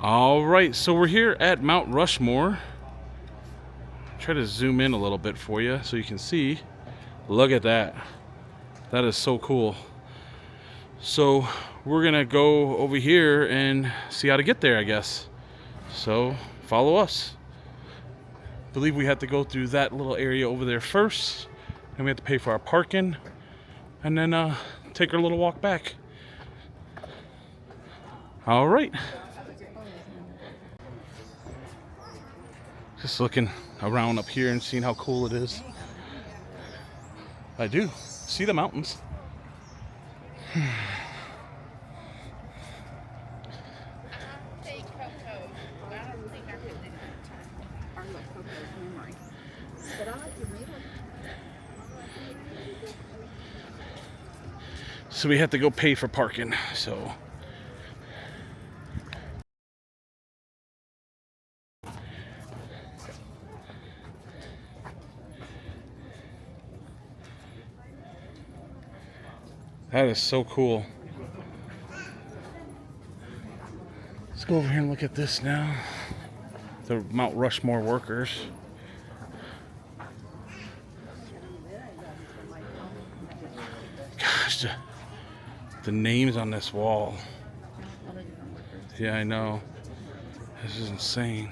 All right, so we're here at Mount Rushmore. Try to zoom in a little bit for you so you can see. Look at that. That is so cool. So we're gonna go over here and see how to get there, I guess. So follow us. I believe we have to go through that little area over there first, and we have to pay for our parking, and then take our little walk back. All right. Just looking around up here and seeing how cool it is. I do see the mountains. So we have to go pay for parking, so. That is so cool. Let's go over here and look at this now. The Mount Rushmore workers. Gosh, the names on this wall. Yeah, I know. This is insane.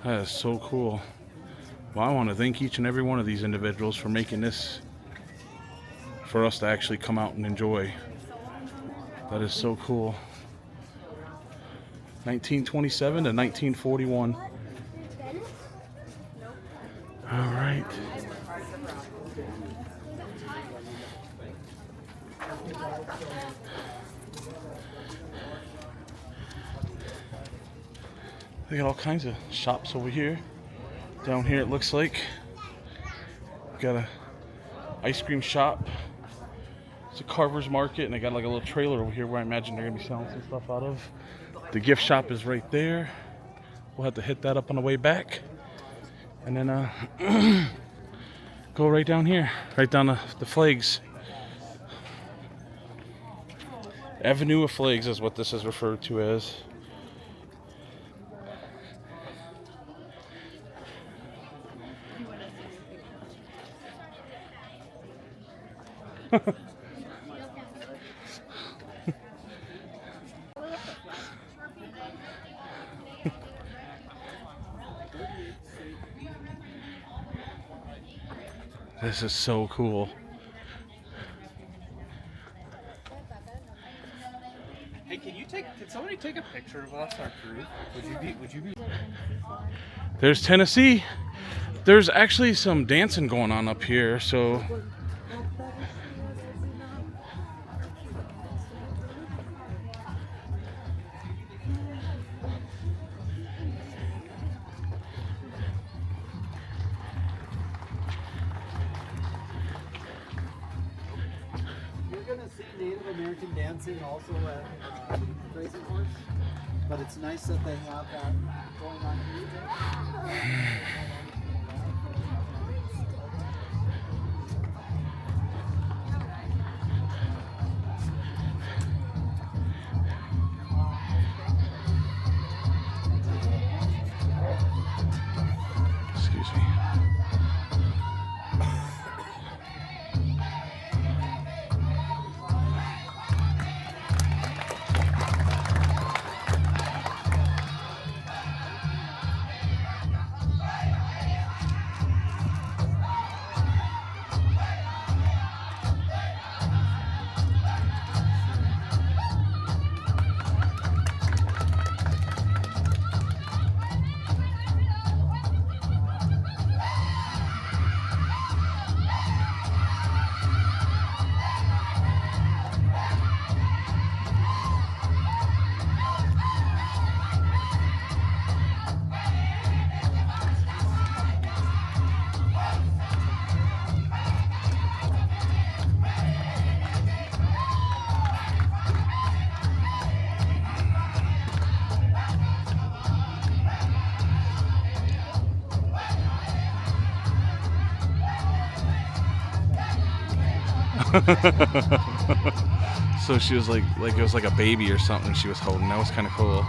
That is so cool. Well, I want to thank each and every one of these individuals for making this for us to actually come out and enjoy. That is so cool. 1927 to 1941. All right. They got all kinds of shops over here. Down here it looks like got a ice cream shop. It's a carver's market, and they got like a little trailer over here where I imagine they're gonna be selling some stuff out of. The gift shop is right there. We'll have to hit that up on the way back, and then go right down here, right down the flags. Avenue of Flags is what this is referred to as. This is so cool. Hey, can somebody take a picture of us, our crew? Would you be? There's Tennessee. There's actually some dancing going on up here, so. Native American dancing also at Crazy Horse, but it's nice that they have that going on here. Excuse me. So she was like it was like a baby or something she was holding. That was kind of cool.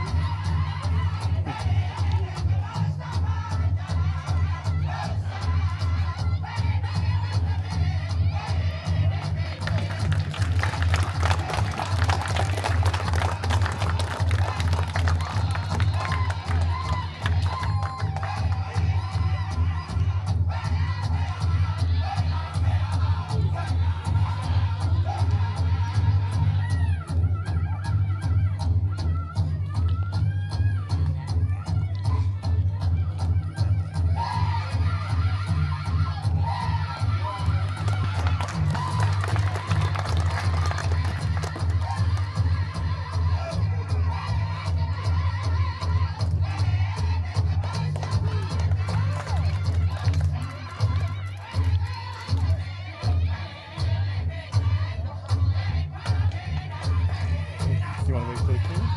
You want to wait for the king?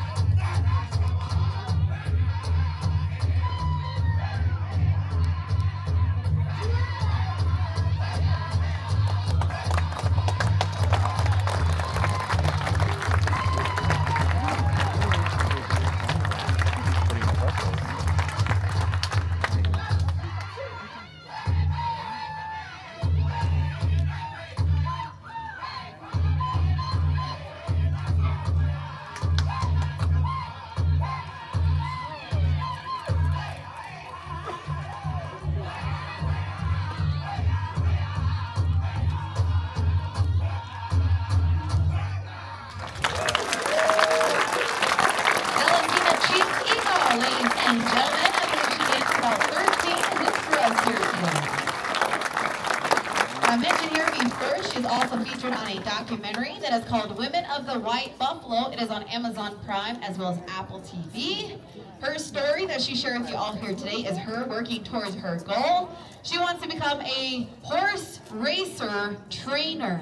I mentioned here before, she's also featured on a documentary that is called Women of the White Buffalo. It is on Amazon Prime as well as Apple TV. Her story that she shared with you all here today is her working towards her goal. She wants to become a horse racer trainer.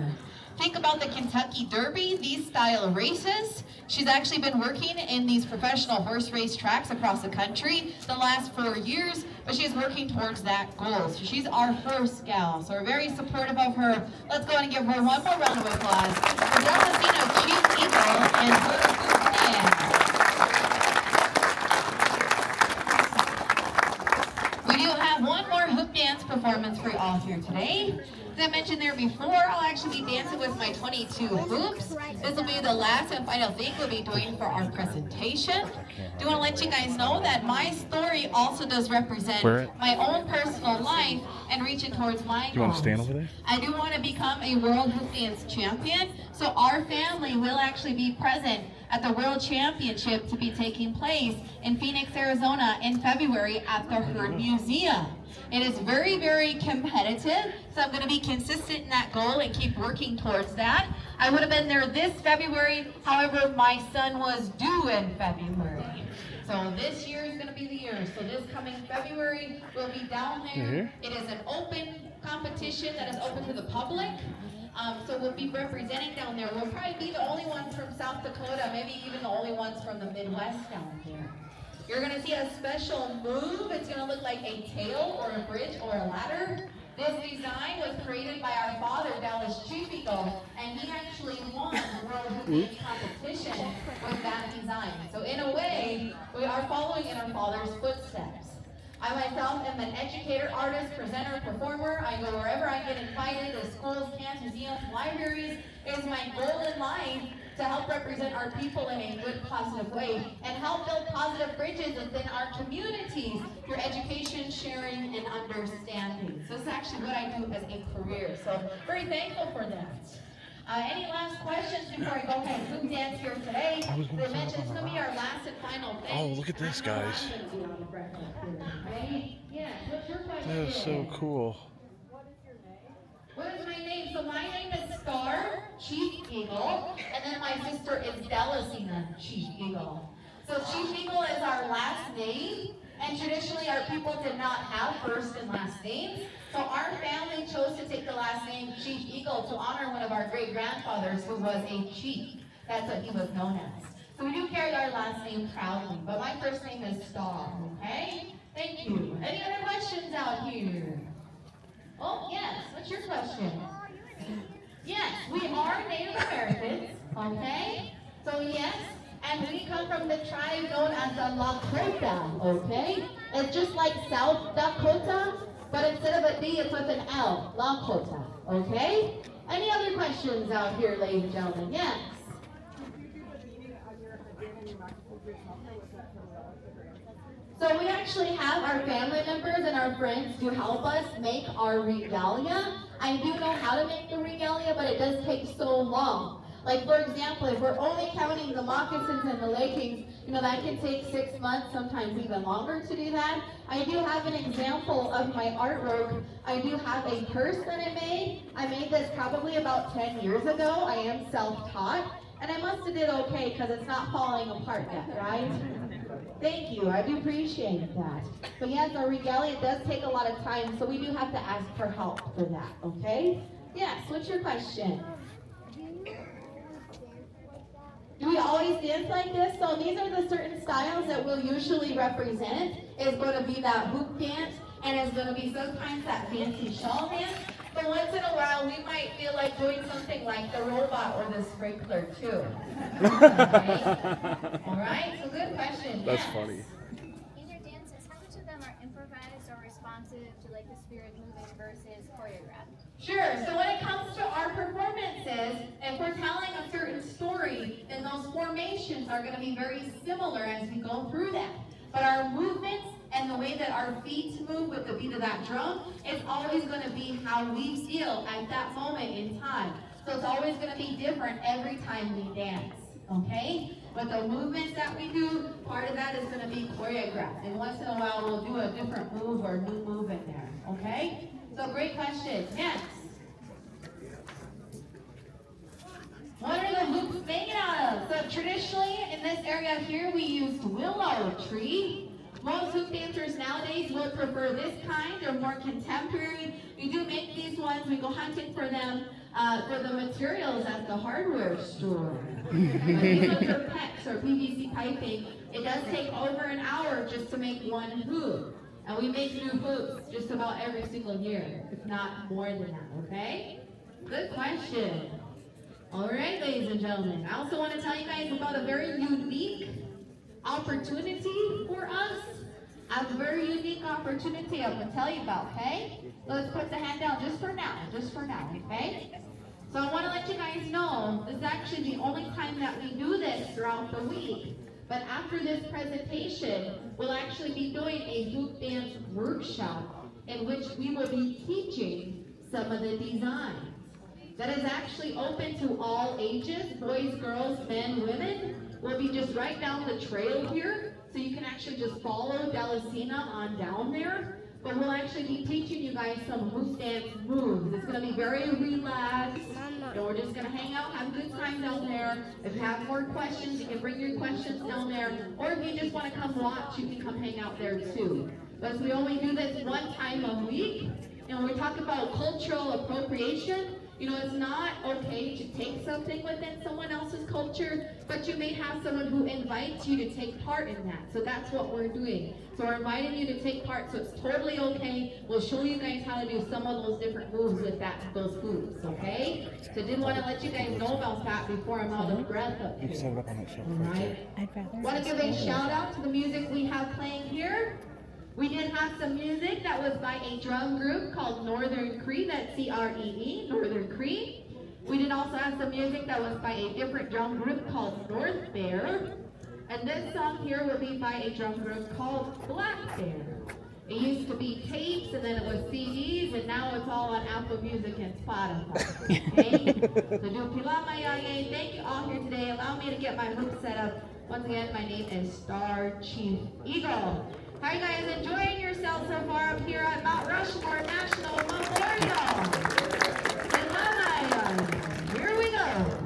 Think about the Kentucky Derby, these style races. She's actually been working in these professional horse race tracks across the country the last 4 years, but she's working towards that goal. So she's our horse gal. So we're very supportive of her. Let's go ahead and give her one more round of applause for Delacino Chief Eagle and her plan. We do have one more hoop dance performance for you all here today. As I mentioned there before, I'll actually be dancing with my 22 hoops. This will be the last and final thing we'll be doing for our presentation. Do want to let you guys know that my story also does represent my own personal life and reaching towards my goals. You want to stand over there? I do want to become a world hoop dance champion, so our family will actually be present at the World Championship to be taking place in Phoenix, Arizona in February at the Herd Museum. It is very, very competitive, so I'm going to be consistent in that goal and keep working towards that. I would have been there this February, however, my son was due in February. So this year is going to be the year. So this coming February, we'll be down there. It is an open competition that is open to the public. So we'll be representing down there. We'll probably be the only ones from South Dakota, maybe even the only ones from the Midwest down there. You're going to see a special move. It's going to look like a tail or a bridge or a ladder. This design was created by our father, Dallas Chief Eagle, and he actually won the World Hoop Dance competition with that design. So in a way, we are following in our father's footsteps. I myself am an educator, artist, presenter, performer. I go wherever I get invited, to schools, camps, museums, libraries. It is my goal in life to help represent our people in a good, positive way and help build positive bridges within our communities through education, sharing, and understanding. So this is actually what I do as a career. So very thankful for that. Any last questions before I go ahead and hoop dance here today? As I mentioned, it's going to be our last and final thing. Oh, look at this, guys. Yes, what's your question? That is so cool. What is my name? So my name is Star Chief Eagle, and then my sister is Delacina Chief Eagle. So Chief Eagle is our last name, and traditionally our people did not have first and last names. So our family chose to take the last name Chief Eagle to honor one of our great-grandfathers who was a chief. That's what he was known as. So we do carry our last name proudly, but my first name is Star, okay? Thank you. Any other questions out here? Oh, yes. What's your question? Yes, we are Native Americans, okay? So yes, and we come from the tribe known as the Lakota, okay? It's just like South Dakota, but instead of a D, it's with an L, Lakota, okay? Any other questions out here, ladies and gentlemen? Yes? So we actually have our family members and our friends to help us make our regalia. I do know how to make the regalia, but it does take so long. Like for example, if we're only counting the moccasins and the leggings, that can take 6 months, sometimes even longer to do that. I do have an example of my artwork. I do have a purse that I made. I made this probably about 10 years ago. I am self-taught, and I must have did okay because it's not falling apart yet, right? Thank you, I do appreciate that. But yes, our regalia does take a lot of time, so we do have to ask for help for that, okay? Yes, what's your question? Do we always dance like this? So these are the certain styles that we'll usually represent. It's going to be that hoop dance, and it's going to be sometimes that fancy shawl dance. But once in a while, we might feel like doing something like the robot or the sprinkler too. All right, so good question. That's yes. funny. In your dances, how much of them are improvised or responsive to like the spirit moving versus choreographed? Sure, so when it comes to our performances, if we're telling a certain story, then those formations are going to be very similar as we go through that. But our movements and the way that our feet move with the beat of that drum, it's always going to be how we feel at that moment in time. So it's always going to be different every time we dance, okay? But the movements that we do, part of that is going to be choreographed. And once in a while, we'll do a different move or a new move in there, okay? So great question. Yes? What are the hoops made out of? So traditionally, in this area here, we used willow tree. Most hoop dancers nowadays will prefer this kind or more contemporary. We do make these ones. We go hunting for them for the materials at the hardware store. These ones are PEX or PVC piping. It does take over an hour just to make one hoop. And we make new hoops just about every single year, if not more than that, okay? Good question. All right, ladies and gentlemen. I also want to tell you guys about a very unique opportunity for us. A very unique opportunity I'm going to tell you about, okay? So let's put the hand down just for now, okay? So I want to let you guys know, this is actually the only time that we do this throughout the week. But after this presentation, we'll actually be doing a hoop dance workshop in which we will be teaching some of the designs. That is actually open to all ages, boys, girls, men, women. We'll be just right down the trail here, so you can actually just follow Delicina on down there. But we'll actually be teaching you guys some hoop dance moves. It's going to be very relaxed. And we're just going to hang out, have a good time down there. If you have more questions, you can bring your questions down there. Or if you just want to come watch, you can come hang out there too. But we only do this one time a week. And when we talk about cultural appropriation, it's not okay to take something within someone else's culture, but you may have someone who invites you to take part in that. So that's what we're doing. So we're inviting you to take part, so it's totally okay. We'll show you guys how to do some of those different moves with those hoops, okay? So I did want to let you guys know about that before I'm out of breath up here. All right? Want to give a shout out to the music we have playing here. We did have some music that was by a drum group called Northern Cree, that's C-R-E-E, Northern Cree. We did also have some music that was by a different drum group called North Bear. And this song here will be by a drum group called Black Bear. It used to be tapes, and then it was CDs, and now it's all on Apple Music and Spotify. Okay? So do Pilama Yaye. Thank you all here today. Allow me to get my hook set up. Once again, my name is Star Chief Eagle. How are you guys enjoying yourselves so far up here at Mount Rushmore National Memorial? Here we go.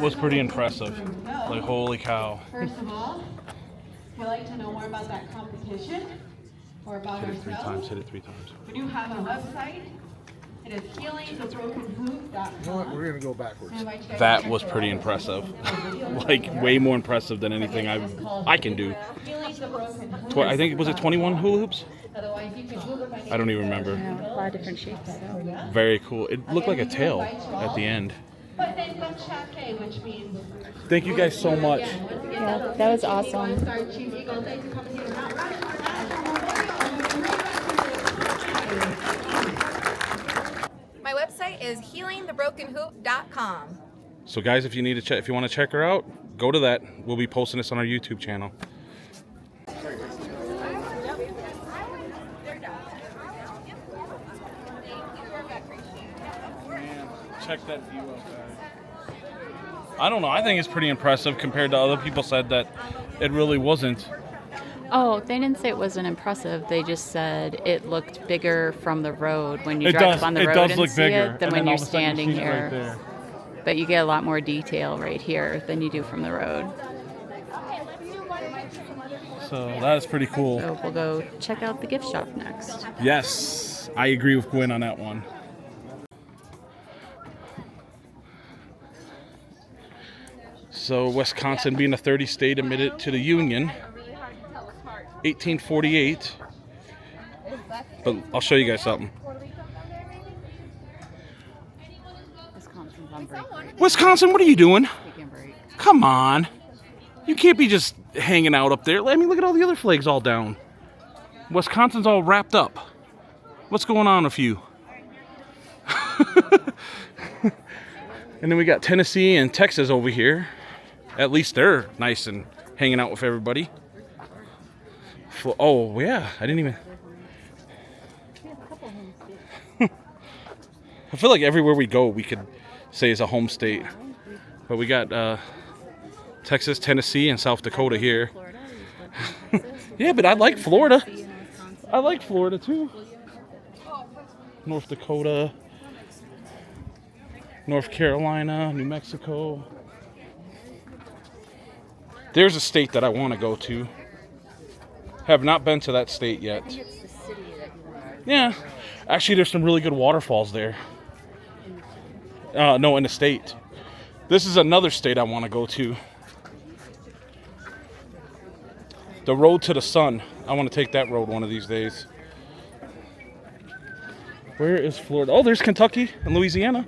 was pretty impressive. Like, holy cow. First of all, if you'd like to know more about that competition or about Hit it 3 times, ourselves, hit it 3 times. we do have a website. It is healingthebrokenhoop.com. You know what? We're gonna go backwards. That was pretty impressive. Like, way more impressive than anything I can do. I think, was it 21 hula hoops? I don't even remember. A lot of different shapes. Very cool. It looked like a tail at the end. Thank you guys so much. Yeah, that was awesome. My website is healingthebrokenhoop.com. So guys, if you need to check, if you want to check her out, go to that. We'll be posting this on our YouTube channel. Check that view out there. I don't know. I think it's pretty impressive compared to other people said that it really wasn't. Oh, they didn't say it wasn't impressive. They just said it looked bigger from the road when you drive up on the road and see it than when you're standing here. But you get a lot more detail right here than you do from the road. So that's pretty cool. So we'll go check out the gift shop next. Yes, I agree with Gwen on that one. So Wisconsin, being a 30 state, admitted to the Union, 1848. But I'll show you guys something. Wisconsin's on break. Wisconsin, what are you doing? Taking a break. Come on. You can't be just hanging out up there. I mean, look at all the other flags all down. Wisconsin's all wrapped up. What's going on with you? And then we got Tennessee and Texas over here. At least they're nice and hanging out with everybody. Oh, yeah. I didn't even... I feel like everywhere we go, we could say is a home state. But we got Texas, Tennessee, and South Dakota here. Yeah, but I like Florida. I like Florida, too. North Dakota, North Carolina, New Mexico. There's a state that I want to go to. Have not been to that state yet. Yeah. Actually, there's some really good waterfalls there. No, in the state. This is another state I want to go to. The road to the sun. I want to take that road one of these days. Where is Florida? Oh, there's Kentucky and Louisiana.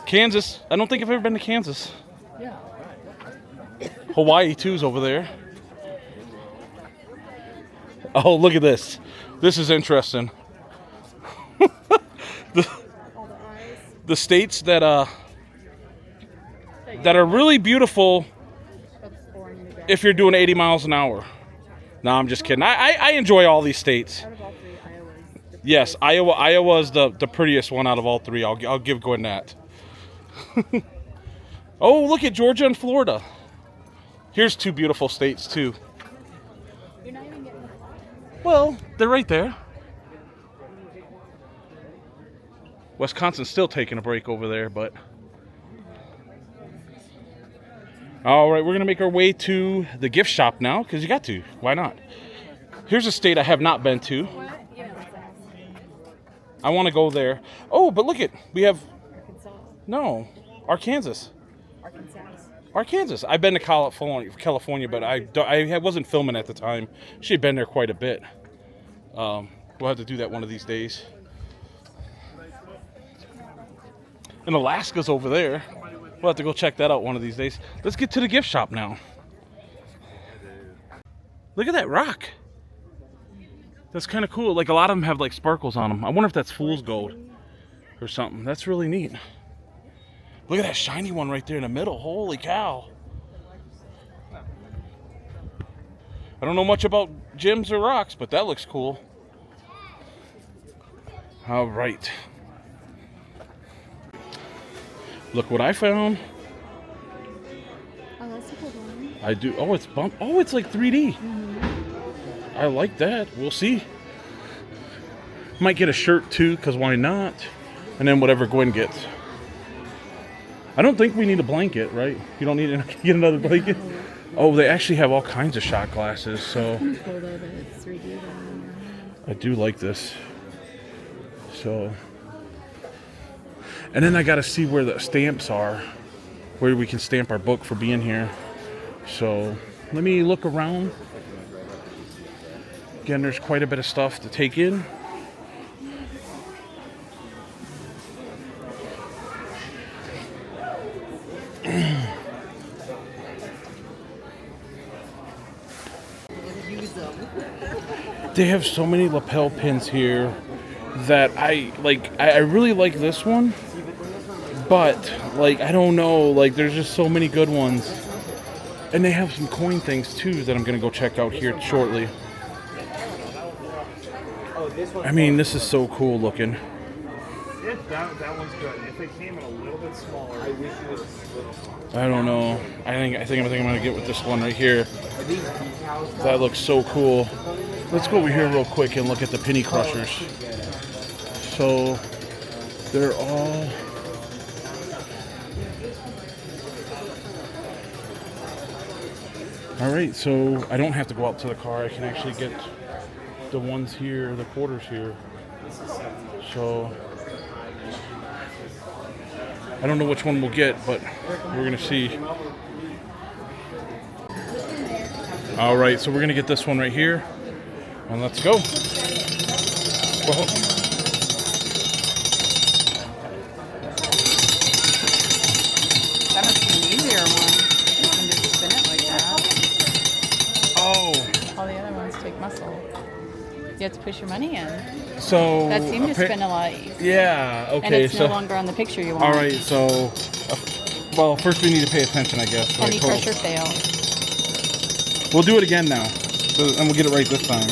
Kansas. I don't think I've ever been to Kansas. Hawaii, too, is over there. Oh, look at this. This is interesting. The states that are really beautiful if you're doing 80 miles an hour. No, I'm just kidding. I enjoy all these states. Yes, Iowa is the prettiest one out of all three. I'll give Gwen that. Oh, look at Georgia and Florida. Here's two beautiful states, too. Well, they're right there. Wisconsin's still taking a break over there, but... All right, we're going to make our way to the gift shop now, because you got to. Why not? Here's a state I have not been to. I want to go there. Oh, but look it. We have... No, Arkansas. Arkansas. I've been to California, but I wasn't filming at the time. She had been there quite a bit. We'll have to do that one of these days. And Alaska's over there. We'll have to go check that out one of these days. Let's get to the gift shop now. Look at that rock. That's kind of cool. Like, a lot of them have like sparkles on them. I wonder if that's fool's gold or something. That's really neat. Look at that shiny one right there in the middle. Holy cow. I don't know much about gems or rocks, but that looks cool. All right. Look what I found. Oh, that's a good one. I do. Oh, it's bump. Oh, it's like 3D. I like that. We'll see. Might get a shirt too, because why not? And then whatever Gwen gets. I don't think we need a blanket, right? You don't need to get another blanket? Oh, they actually have all kinds of shot glasses, so Cool though that it's 3D. I do like this. So, and then I got to see where the stamps are, where we can stamp our book for being here. So, let me look around. Again, there's quite a bit of stuff to take in. They have so many lapel pins here that I like. I really like this one, but like I don't know. Like there's just so many good ones, and they have some coin things too that I'm gonna go check out here shortly. I mean, this is so cool looking. That one's good. If it came in a little bit smaller, I wish it was a little smaller. I don't know. I think I'm gonna get with this one right here. That looks so cool. Let's go over here real quick and look at the penny crushers. So they're all right. So I don't have to go out to the car. I can actually get the ones here, the quarters here. So I don't know which one we'll get, but we're gonna see. All right, so we're gonna get this one right here, and let's go. Well, That must be an easier one. You can just spin it like that. oh, All the other ones take muscle. You have to push your money in. so That seemed to spin a lot easier. Yeah. Okay. And it's so no longer on the picture you want. all right. So, well, first we need to pay attention, I guess. to Penny the total. crusher fail. We'll do it again now, and we'll get it right this time.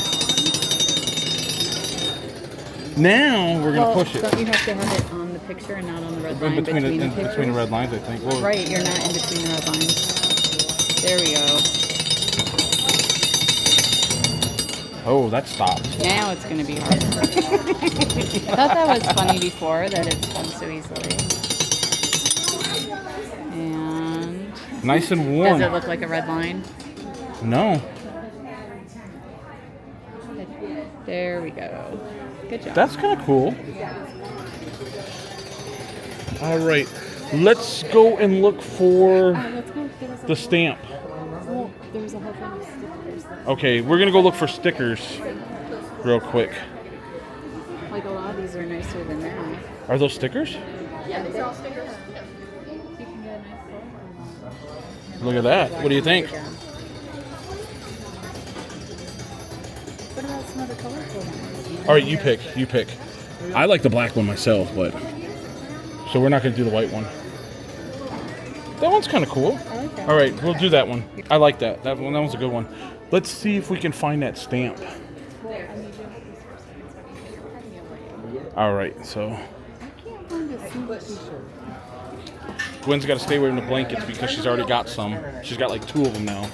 Now we're gonna push it. Don't you have to have it on the picture and not on the red line In between, between the in pictures? between the red lines, I think. Well, Right, you're not in between the red lines. There we go. Oh, that stopped. Now it's going to be hard. I thought that was funny before, that it spun so easily. And Nice and warm. does it look like a red line? No. There we go. Good job. That's kind of cool. All right, let's go and look for Let's go. the stamp. There was a whole thing of stickers. Okay, we're gonna go look for stickers real quick. Like a lot of these are nicer than that. Are those stickers? Yeah, these are all stickers. You can get a nice Look at that. What do you think? What about some other colorful ones? All right, you pick. You pick. I like the black one myself, but so we're not gonna do the white one. That one's kind of cool. I like that. All right, we'll do that one. I like that. That one's a good one. Let's see if we can find that stamp. All right, so Gwen's got to stay away from the blankets because she's already got some. She's got like 2 of them now.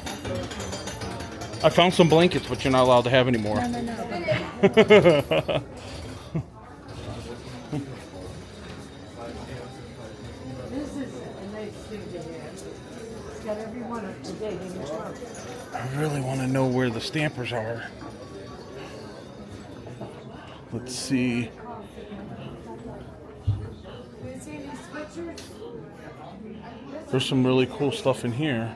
I found some blankets, but you're not allowed to have any more. I really want to know where the stampers are. Let's see. There's some really cool stuff in here,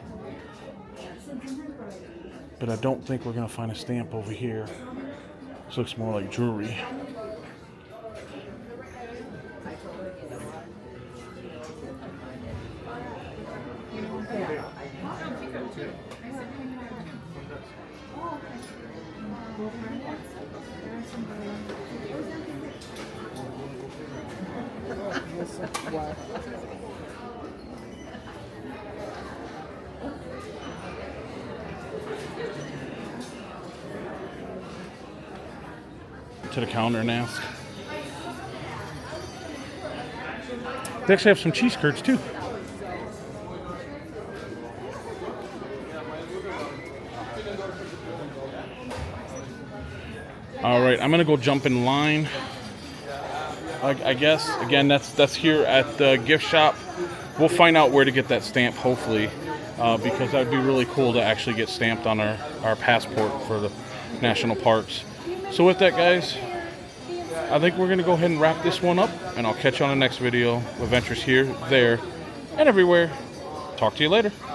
but I don't think we're going to find a stamp over here. This looks more like jewelry. To the counter and ask. They actually have some cheese curds too. All right, I'm gonna go jump in line. I guess again, that's here at the gift shop we'll find out where to get that stamp, hopefully, because that would be really cool to actually get stamped on our passport for the national parks. So with that, guys, I think we're going to go ahead and wrap this one up, and I'll catch you on the next video. Adventures here, there, and everywhere. Talk to you later.